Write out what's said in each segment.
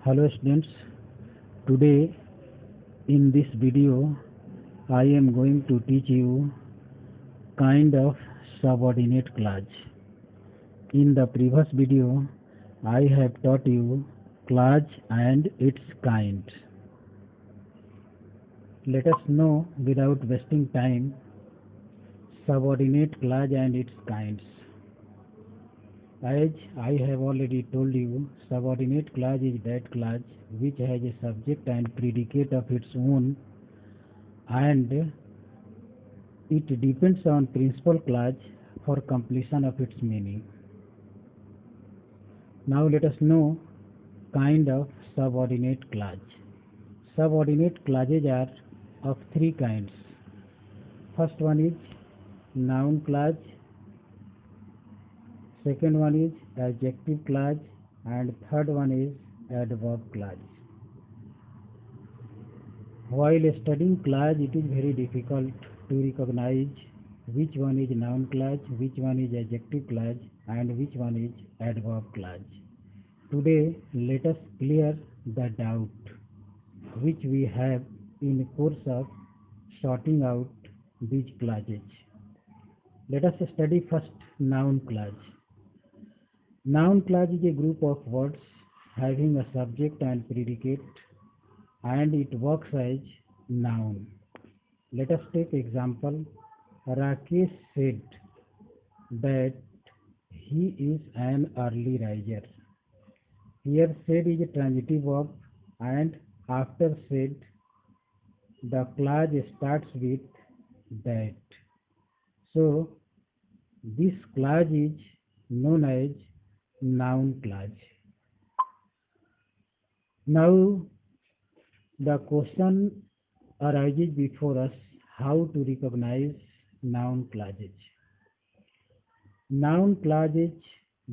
Hello students, today in this video I am going to teach you kind of subordinate clause. In the previous video I have taught you clause and its kind. Let us know without wasting time subordinate clause and its kinds. As I have already told you, subordinate clause is that clause which has a subject and predicate of its own and it depends on principal clause for completion of its meaning. Now let us know kind of subordinate clause. Subordinate clauses are of three kinds. First one is noun clause, second one is adjective clause, and third one is adverb clause. While studying clause, it is very difficult to recognize which one is noun clause, which one is adjective clause, and which one is adverb clause. Today, let us clear the doubt which we have in course of sorting out these clauses. Let us study first noun clause. Noun clause is a group of words having a subject and predicate and it works as noun. Let us take example. Rakesh said that he is an early riser. Here said is a transitive verb and after said the clause starts with that. So this clause is known as noun clause. Now the question arises before us how to recognize noun clauses. Noun clauses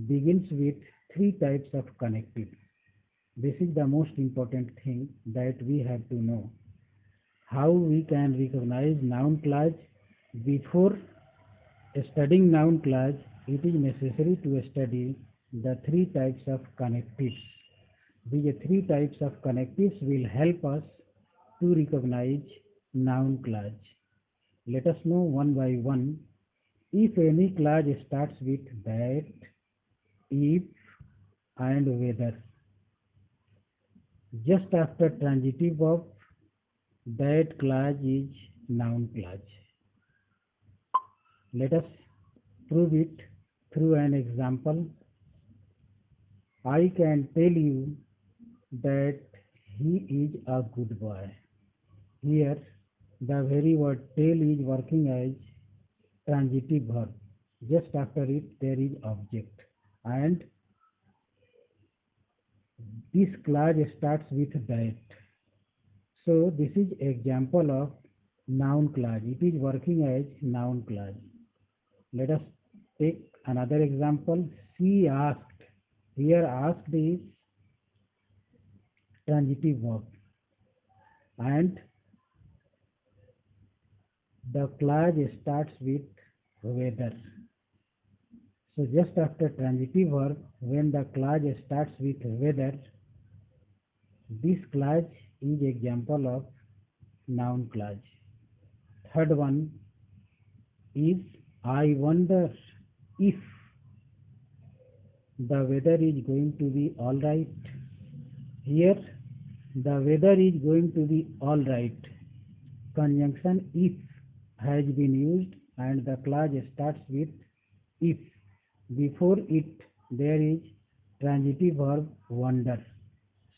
begins with three types of connective. This is the most important thing that we have to know. How we can recognize noun clause. Before studying noun clause, it is necessary to study the three types of connectives. These three types of connectives will help us to recognize noun clause. Let us know one by one. If any clause starts with that, if, and whether, just after transitive verb, that clause is noun clause. Let us prove it through an example. I can tell you that he is a good boy. Here, the very word tell is working as transitive verb. Just after it, there is object. And this clause starts with that. So, this is example of noun clause. It is working as noun clause. Let us take another example. She asked. Here asked is transitive verb and the clause starts with whether. So just after transitive verb, when the clause starts with whether, this clause is example of noun clause. Third one is I wonder if the weather is going to be all right. Here the weather is going to be all right. Conjunction if has been used and the clause starts with if. Before it there is transitive verb wonder.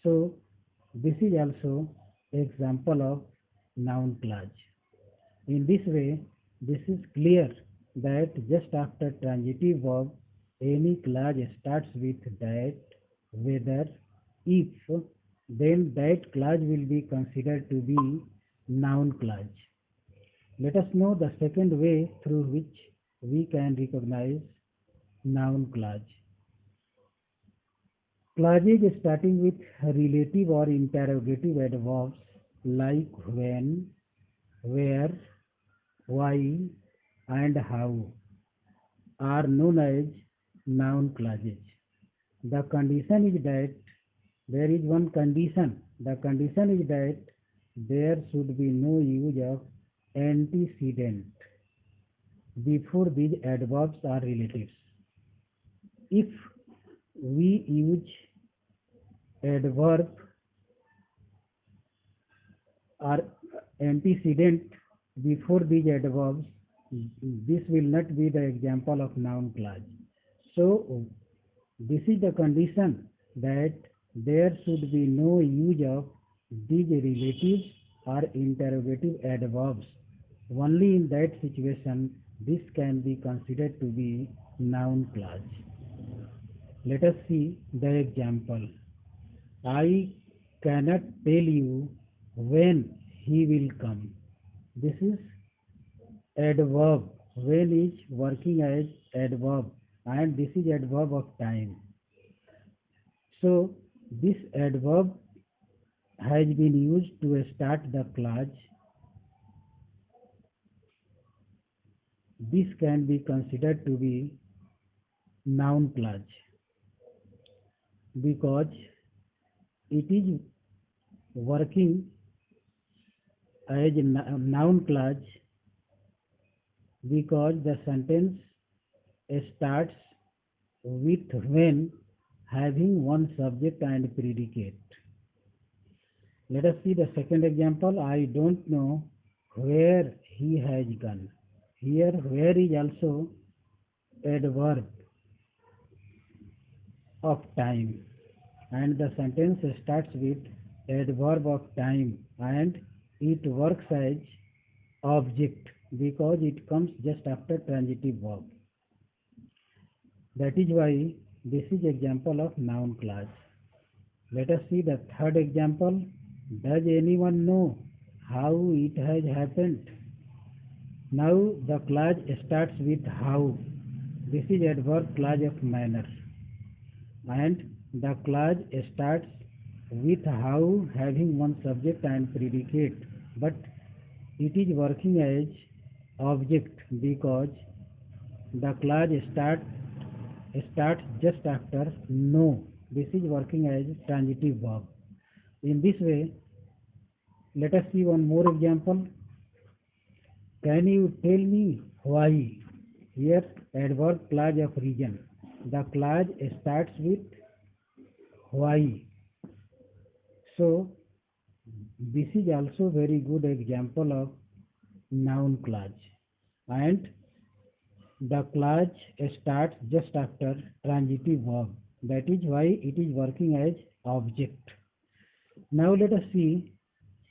So this is also example of noun clause. In this way, this is clear that just after transitive verb, any clause starts with that, whether, if, then that clause will be considered to be noun clause. Let us know the second way through which we can recognize noun clause. Clauses starting with relative or interrogative adverbs like when, where, why, and how are known as noun clauses. The condition is that there is one condition. The condition is that there should be no use of antecedent before these adverbs or relatives. If we use adverb or antecedent before these adverbs, this will not be the example of noun clause. So this is the condition that there should be no use of these relatives or interrogative adverbs. Only in that situation this can be considered to be noun clause. Let us see the example. I cannot tell you when he will come. This is adverb. When is working as adverb and this is adverb of time. So this adverb has been used to start the clause. This can be considered to be noun clause because it is working as a noun clause because the sentence starts with when having one subject and predicate. Let us see the second example. I don't know where he has gone. Here where is also adverb of time and the sentence starts with adverb of time and it works as object because it comes just after transitive verb. That is why this is example of noun clause. Let us see the third example. Does anyone know how it has happened? Now the clause starts with how. This is adverb clause of manner and the clause starts with how having one subject and predicate, but it is working as object because the clause starts just after no. This is working as transitive verb. In this way, let us see one more example. Can you tell me why? Here adverb clause of reason. The clause starts with why. So this is also very good example of noun clause and the clause starts just after transitive verb. That is why it is working as object. Now let us see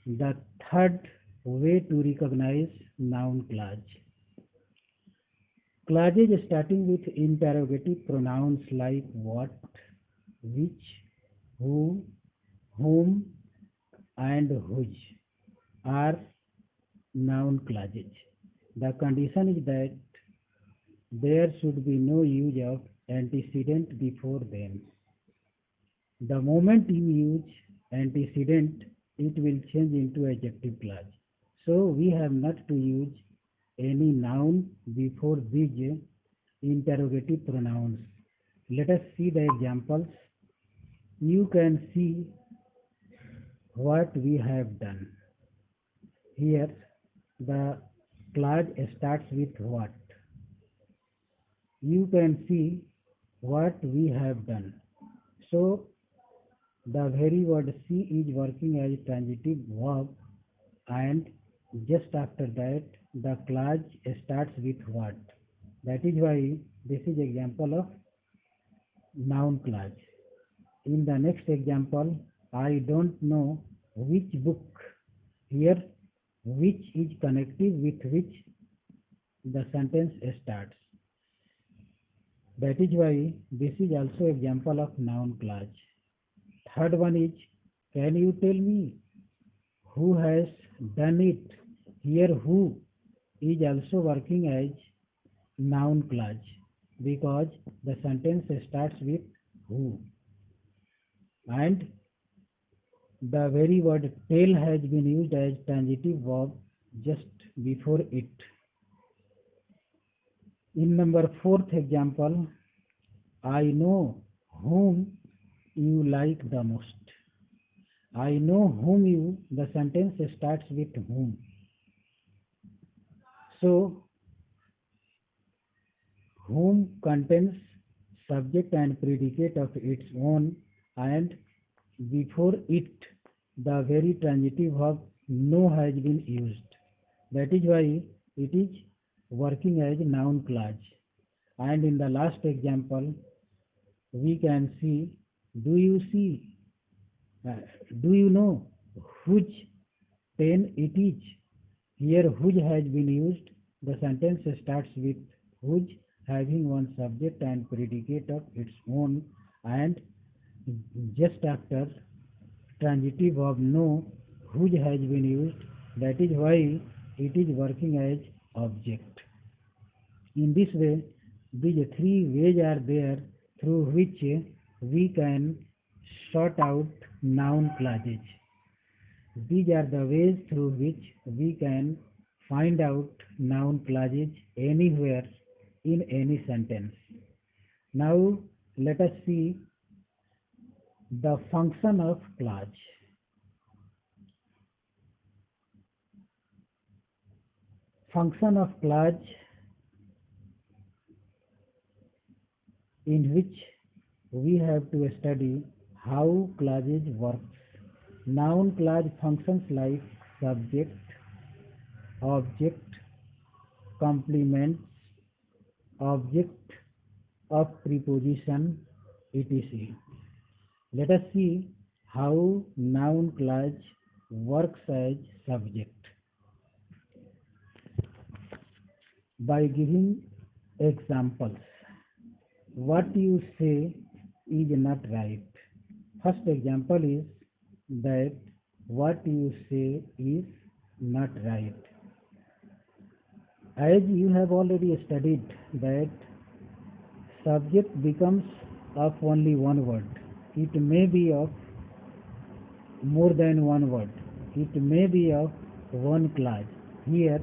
the third way to recognize noun clause. Clauses starting with interrogative pronouns like what, which, who, whom and whose are noun clauses. The condition is that there should be no use of antecedent before them. The moment you use antecedent, it will change into adjective clause. So we have not to use any noun before these interrogative pronouns. Let us see the examples. You can see what we have done. Here the clause starts with what. You can see what we have done. So the very word see is working as transitive verb and just after that the clause starts with what. That is why this is example of noun clause. In the next example, I don't know which book. Here which is connective with which the sentence starts. That is why this is also example of noun clause. Third one is, can you tell me who has done it? Here who is also working as noun clause because the sentence starts with who and the very word tell has been used as transitive verb just before it. In number fourth example, I know whom you like the most. I know whom you, the sentence starts with whom. So, whom contains subject and predicate of its own, and before it the very transitive verb no has been used. That is why it is working as noun clause. And in the last example, we can see, do you see, uh, do you know which pen it is? Here, which has been used. The sentence starts with which having one subject and predicate of its own, and just after transitive verb no, which has been used. That is why it is working as object. In this way, these three ways are there through which we can sort out noun clauses. These are the ways through which we can find out noun clauses anywhere in any sentence. Now let us see the function of clause. Function of clause, in which we have to study how clauses work. Noun clause functions like subject, object, complements, object of preposition, etc. Let us see how noun clause works as subject by giving examples. What you say is not right. First example is that what you say is not right. As you have already studied that subject becomes of only one word. It may be of more than one word. It may be of one clause. Here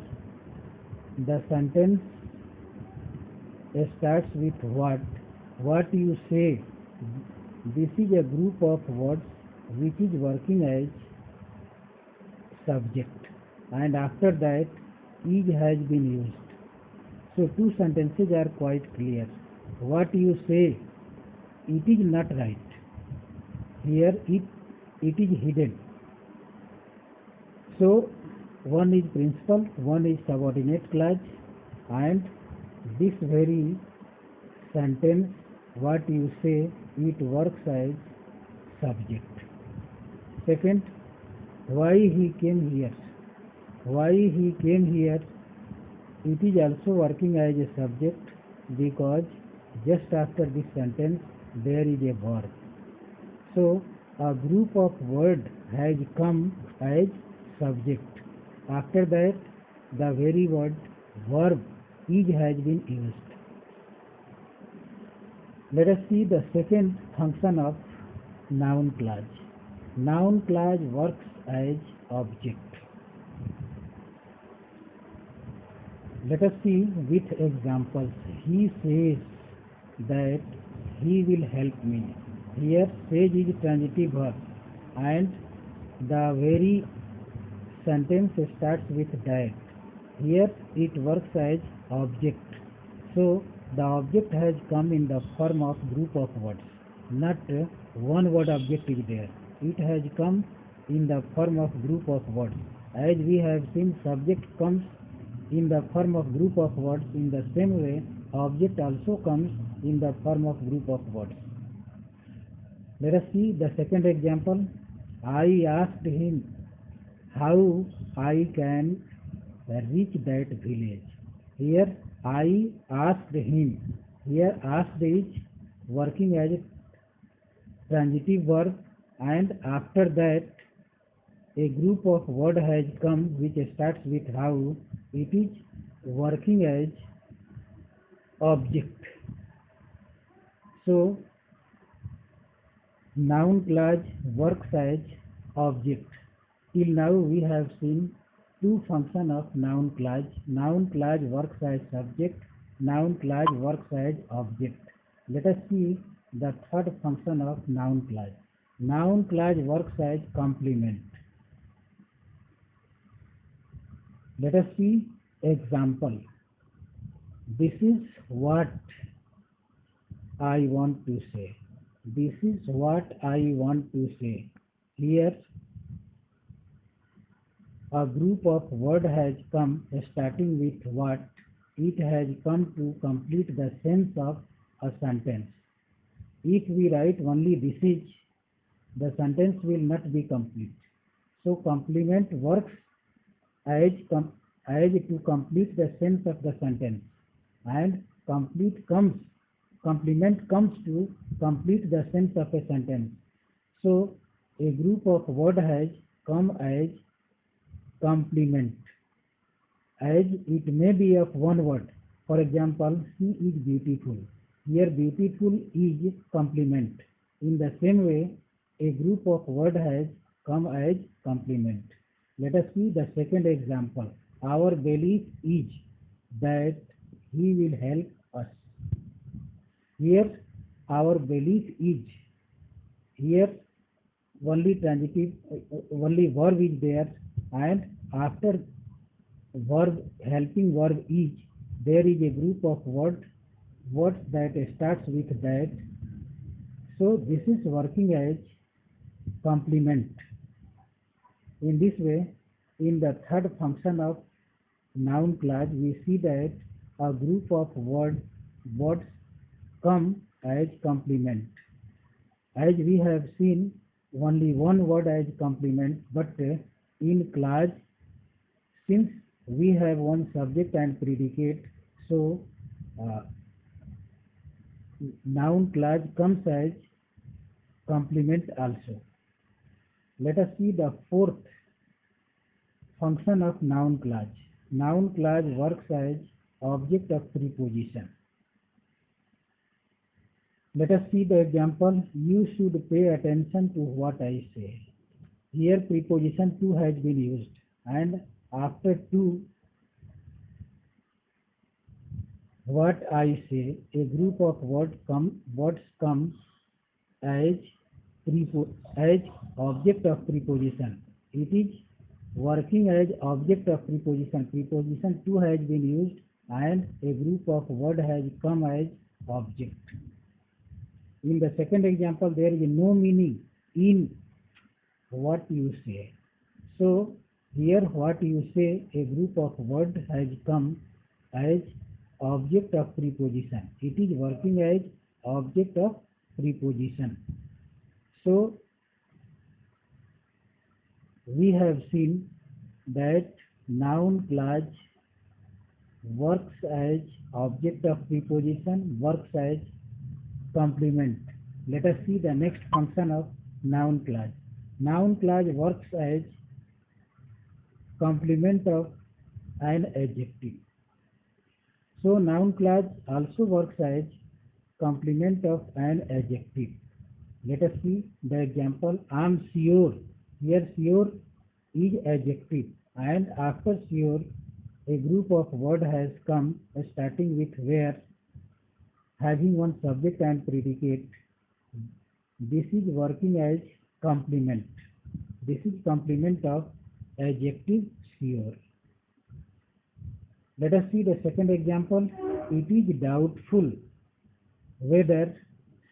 the sentence starts with what you say. This is a group of words which is working as subject, and after that is has been used. So two sentences are quite clear. What you say, it is not right. Here it is hidden. So one is principal, one is subordinate clause, and this very sentence, what you say, it works as subject. Second, why he came here. Why he came here, it is also working as a subject, because just after this sentence there is a verb. So a group of words has come as subject. After that the very word verb is has been used. Let us see the second function of noun clause. Noun clause works as object. Let us see with examples. He says that he will help me. Here says is transitive verb, and the very sentence starts with that. Here it works as object. So the object has come in the form of group of words. Not one word object is there. It has come in the form of group of words. As we have seen, subject comes in the form of group of words. In the same way, object also comes in the form of group of words. Let us see the second example. I asked him how I can reach that village. Here I asked him. Here asked is working as a transitive verb, and after that a group of word has come which starts with how. It is working as object. So noun clause works as object. Till now we have seen two functions of noun clause. Noun clause works as subject. Noun clause works as object. Let us see the third function of noun clause. Noun clause works as complement. Let us see example. This is what I want to say. This is what I want to say. Here a group of words has come starting with what. It has come to complete the sense of a sentence. If we write only this is, the sentence will not be complete. So complement works as to complete the sense of the sentence, and complement comes to complete the sense of a sentence. So a group of words has come as complement, as it may be of one word. For example, she is beautiful. Here beautiful is complement. In the same way, a group of words has come as complement. Let us see the second example. Our belief is that he will help us. Here our belief is. Here only transitive, only verb is there, and after verb, helping verb is, there is a group of words that starts with that. So this is working as complement. In this way, in the third function of noun clause, we see that a group of words come as complement. As we have seen only one word as complement, but in clause, since we have one subject and predicate, so noun clause comes as complement also. Let us see the fourth function of noun clause. Noun clause works as object of preposition. Let us see the example. You should pay attention to what I say. Here preposition to has been used, and after to, what I say, a group of words come as object of preposition. It is working as object of preposition. Preposition to has been used, and a group of words has come as object. In the second example, there is no meaning in what you say. So here what you say, a group of words has come as object of preposition. It is working as object of preposition. So we have seen that noun clause works as object of preposition, works as complement. Let us see the next function of noun clause. Noun clause works as complement of an adjective. So noun clause also works as complement of an adjective. Let us see the example. I am sure. Here sure is adjective, and after sure, a group of words has come starting with where, having one subject and predicate. This is working as complement. This is complement of adjective sure. Let us see the second example. It is doubtful whether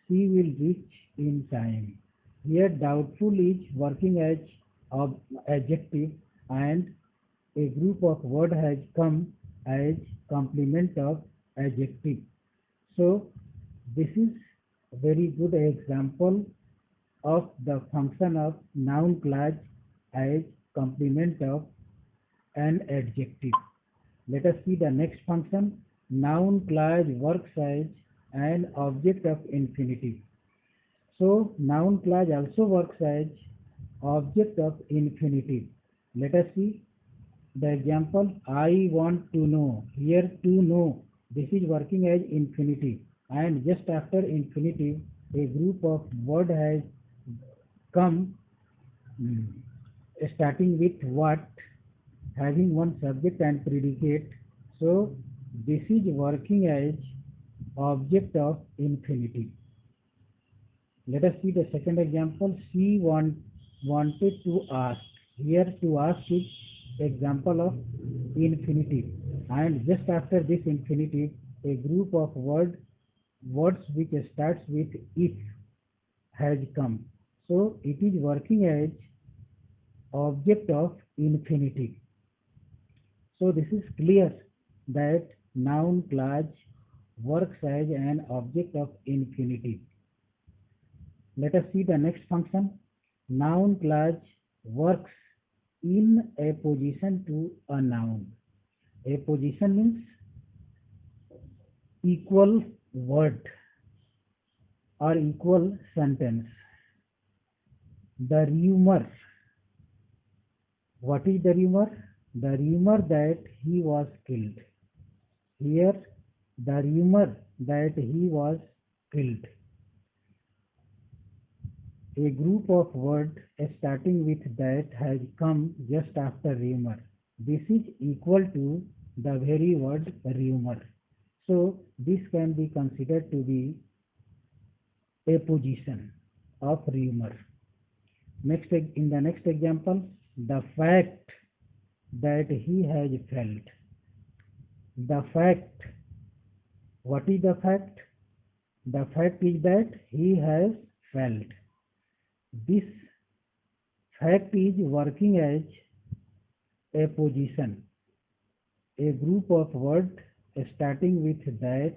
she will reach in time. Here doubtful is working as adjective, and a group of words has come as complement of adjective. So this is a very good example of the function of noun clause as complement of an adjective. Let us see the next function. Noun clause works as an object of infinitive. So noun clause also works as object of infinitive. Let us see the example. I want to know. Here to know, this is working as infinitive, and just after infinitive, a group of words has come starting with what, having one subject and predicate. So this is working as object of infinitive. Let us see the second example. She wanted to ask. Here to ask is example of infinitive, and just after this infinitive, a group of words which starts with if has come. So it is working as object of infinitive. So this is clear that noun clause works as an object of infinitive. Let us see the next function. Noun clause works in a position to a noun. A position means equal word or equal sentence. The rumor. What is the rumor? The rumor that he was killed. Here, the rumor that he was killed. A group of words starting with that has come just after rumor. This is equal to the very word rumor. So this can be considered to be a position of rumor. Next, in the next example, the fact that he has felt. The fact. What is the fact? The fact is that he has felt. This fact is working as a position. A group of words starting with that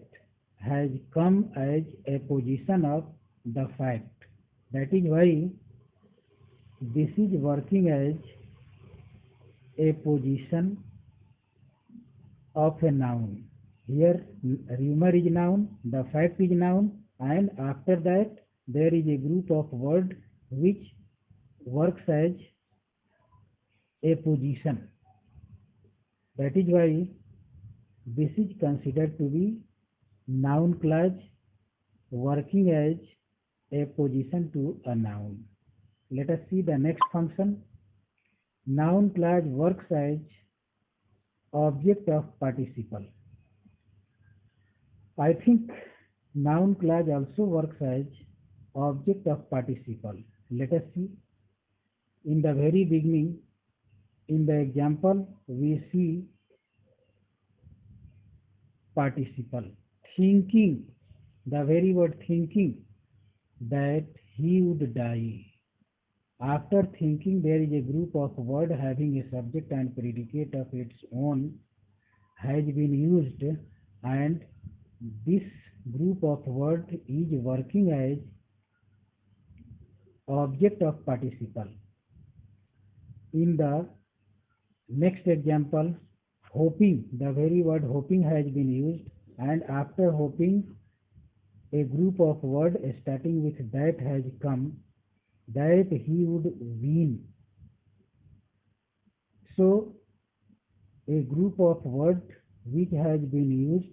has come as a position of the fact. That is why this is working as a position of a noun. Here rumor is noun, the fact is noun, and after that there is a group of words which works as a position. That is why this is considered to be noun clause working as a position to a noun. Let us see the next function. Noun clause works as object of participle. I think noun clause also works as object of participle. Let us see. In the very beginning, in the example, we see participle. Thinking, the very word thinking that he would die. After thinking, there is a group of words having a subject and predicate of its own has been used, and this group of words is working as object of participle. In the next example, hoping, the very word hoping has been used, and after hoping, a group of words starting with that has come, that he would win. So a group of words which has been used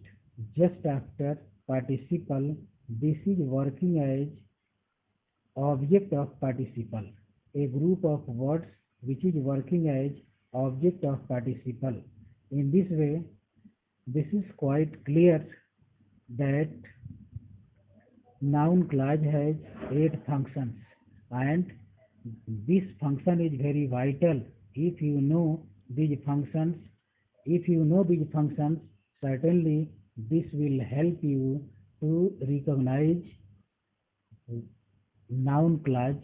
just after participle, this is working as object of participle. A group of words which is working as object of participle. In this way, this is quite clear that noun clause has 8 functions, and this function is very vital. If you know these functions, certainly this will help you to recognize noun clause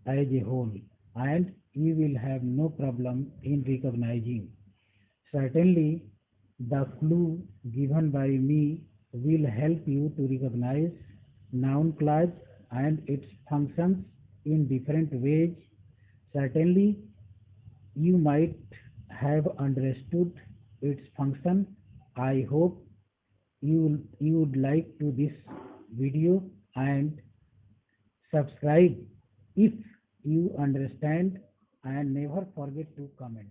as a whole, and you will have no problem in recognizing. Certainly the clue given by me will help you to recognize noun clause and its functions in different ways. Certainly you might have understood its function. I hope you would like to this video and subscribe if you understand, and never forget to comment.